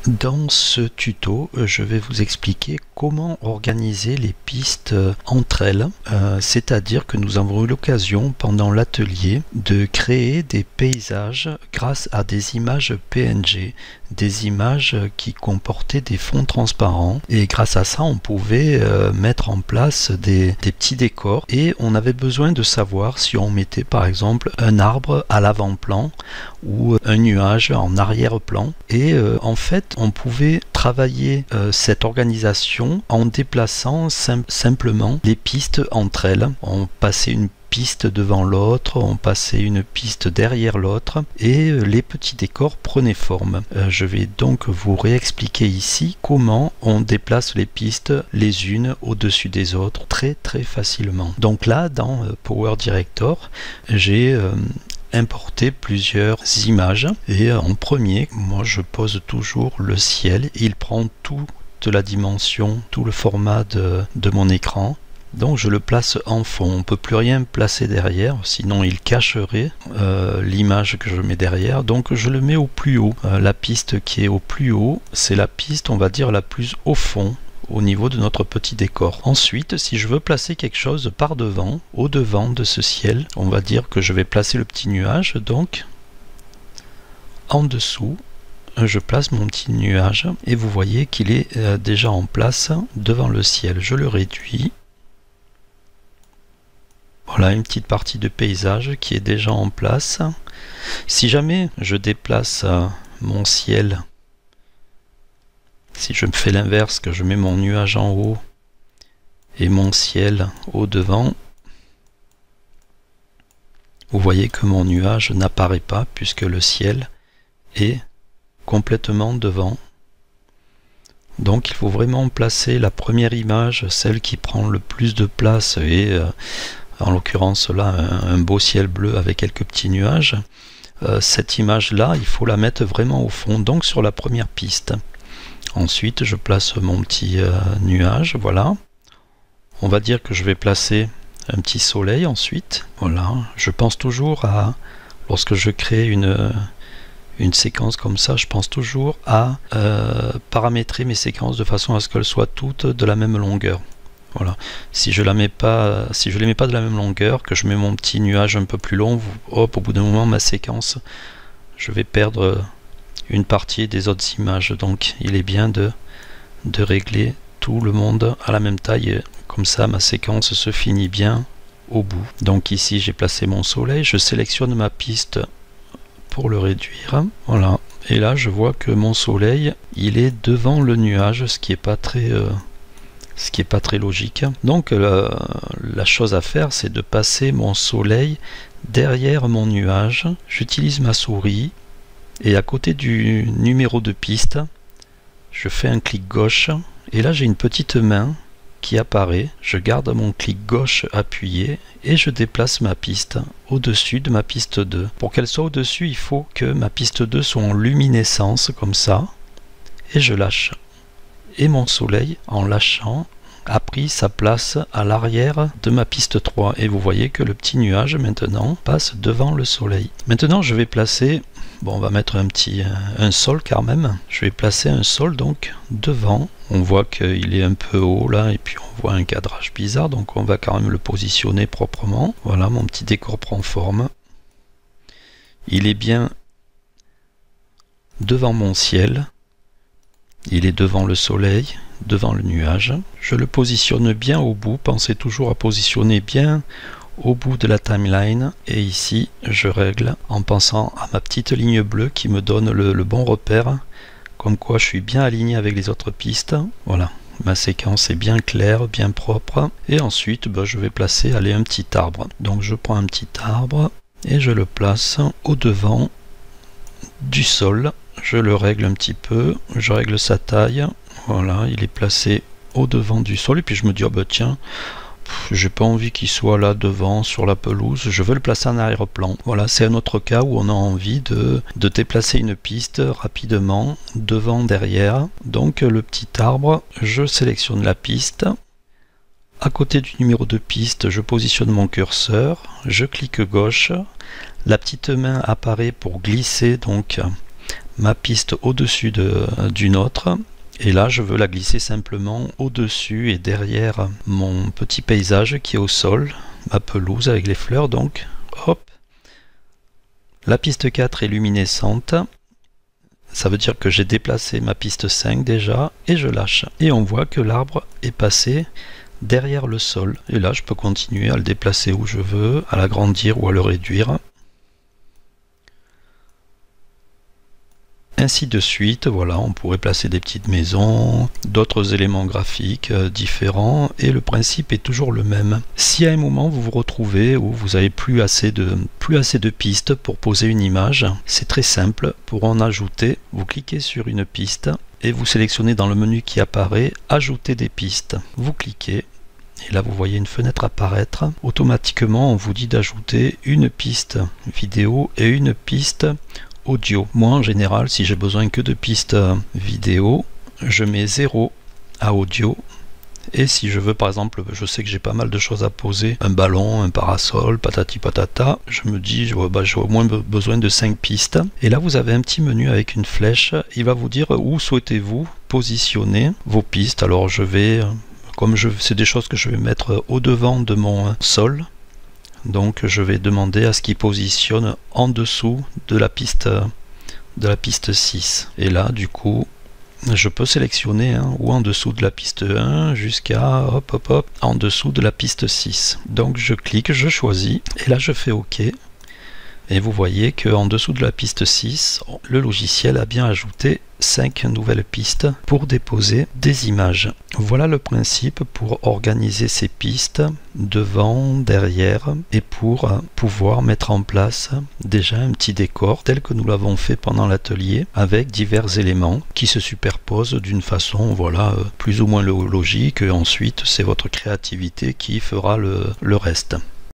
Dans ce tuto, je vais vous expliquer comment organiser les pistes entre elles, c'est-à-dire que nous avons eu l'occasion pendant l'atelier de créer des paysages grâce à des images PNG, des images qui comportaient des fonds transparents, et grâce à ça on pouvait mettre en place des petits décors, et on avait besoin de savoir si on mettait par exemple un arbre à l'avant-plan ou un nuage en arrière-plan, et en fait on pouvait travailler cette organisation en déplaçant simplement les pistes entre elles. On passait une piste devant l'autre, on passait une piste derrière l'autre, et les petits décors prenaient forme. Je vais donc vous réexpliquer ici comment on déplace les pistes les unes au-dessus des autres très facilement. Donc là, dans Power Director, j'ai importer plusieurs images, et en premier, moi je pose toujours le ciel. Il prend toute la dimension, tout le format de mon écran, donc je le place en fond. On ne peut plus rien placer derrière, sinon il cacherait l'image que je mets derrière, donc je le mets au plus haut. La piste qui est au plus haut, c'est la piste, on va dire, la plus au fond au niveau de notre petit décor. Ensuite, si je veux placer quelque chose par devant, au devant de ce ciel, on va dire que je vais placer le petit nuage, donc en dessous je place mon petit nuage, et vous voyez qu'il est déjà en place devant le ciel. Je le réduis. Voilà une petite partie de paysage qui est déjà en place. Si jamais je déplace mon ciel, si je me fais l'inverse, que je mets mon nuage en haut et mon ciel au devant, vous voyez que mon nuage n'apparaît pas puisque le ciel est complètement devant. Donc il faut vraiment placer la première image, celle qui prend le plus de place, et en l'occurrence là un beau ciel bleu avec quelques petits nuages. Cette image là, il faut la mettre vraiment au fond, donc sur la première piste. Ensuite, je place mon petit nuage, voilà. On va dire que je vais placer un petit soleil ensuite. Voilà, je pense toujours à, lorsque je crée une séquence comme ça, je pense toujours à paramétrer mes séquences de façon à ce qu'elles soient toutes de la même longueur. Voilà. Si je les mets pas de la même longueur, que je mets mon petit nuage un peu plus long, hop, au bout d'un moment, ma séquence, je vais perdre une partie des autres images. Donc il est bien de régler tout le monde à la même taille, comme ça ma séquence se finit bien au bout. Donc ici j'ai placé mon soleil, je sélectionne ma piste pour le réduire, voilà, et là je vois que mon soleil il est devant le nuage, ce qui est pas très logique. Donc la chose à faire, c'est de passer mon soleil derrière mon nuage. J'utilise ma souris, et à côté du numéro de piste, je fais un clic gauche, et là j'ai une petite main qui apparaît. Je garde mon clic gauche appuyé, et je déplace ma piste au-dessus de ma piste 2. Pour qu'elle soit au-dessus, il faut que ma piste 2 soit en luminescence, comme ça, et je lâche. Et mon soleil, en lâchant, a pris sa place à l'arrière de ma piste 3, et vous voyez que le petit nuage maintenant passe devant le soleil. Maintenant je vais placer, bon, on va mettre un sol quand même. Je vais placer un sol donc devant. On voit qu'il est un peu haut là, et puis on voit un cadrage bizarre, donc on va quand même le positionner proprement. Voilà, mon petit décor prend forme. Il est bien devant mon ciel, il est devant le soleil, devant le nuage. Je le positionne bien au bout, pensez toujours à positionner bien au bout de la timeline, et ici je règle en pensant à ma petite ligne bleue qui me donne le bon repère, comme quoi je suis bien aligné avec les autres pistes. Voilà, ma séquence est bien claire, bien propre, et ensuite je vais placer un petit arbre. Donc je prends un petit arbre et je le place au devant du sol. Je le règle un petit peu, je règle sa taille. Voilà, il est placé au devant du sol, et puis je me dis, oh bah tiens, j'ai pas envie qu'il soit là devant sur la pelouse, je veux le placer en arrière-plan. Voilà, c'est un autre cas où on a envie de déplacer une piste rapidement, devant, derrière. Donc le petit arbre, je sélectionne la piste. À côté du numéro de piste, je positionne mon curseur, je clique gauche, la petite main apparaît pour glisser donc ma piste au-dessus d'une autre. Et là, je veux la glisser simplement au-dessus et derrière mon petit paysage qui est au sol, ma pelouse avec les fleurs donc. Hop. La piste 4 est luminescente. Ça veut dire que j'ai déplacé ma piste 5 déjà et je lâche. Et on voit que l'arbre est passé derrière le sol. Et là, je peux continuer à le déplacer où je veux, à l'agrandir ou à le réduire. Ainsi de suite, voilà, on pourrait placer des petites maisons, d'autres éléments graphiques différents, et le principe est toujours le même. Si à un moment vous vous retrouvez où vous n'avez plus assez de pistes pour poser une image, c'est très simple. Pour en ajouter, vous cliquez sur une piste et vous sélectionnez dans le menu qui apparaît « Ajouter des pistes ». Vous cliquez. Et là, vous voyez une fenêtre apparaître. Automatiquement, on vous dit d'ajouter une piste vidéo et une piste audio. Moi, en général, si j'ai besoin que de pistes vidéo, je mets 0 à audio. Et si je veux, par exemple, je sais que j'ai pas mal de choses à poser, un ballon, un parasol, patati patata, je me dis, j'ai au moins besoin de 5 pistes. Et là, vous avez un petit menu avec une flèche. Il va vous dire où souhaitez-vous positionner vos pistes. Alors, je vais, c'est des choses que je vais mettre au devant de mon sol. Donc je vais demander à ce qu'il positionne en dessous de la piste 6. Et là, du coup, je peux sélectionner ou en dessous de la piste 1 jusqu'à en dessous de la piste 6. Donc je clique, je choisis et là je fais OK. Et vous voyez qu'en dessous de la piste 6, le logiciel a bien ajouté 5 nouvelles pistes pour déposer des images. Voilà le principe pour organiser ces pistes devant, derrière et pour pouvoir mettre en place déjà un petit décor tel que nous l'avons fait pendant l'atelier avec divers éléments qui se superposent d'une façon plus ou moins logique. Ensuite, c'est votre créativité qui fera le reste.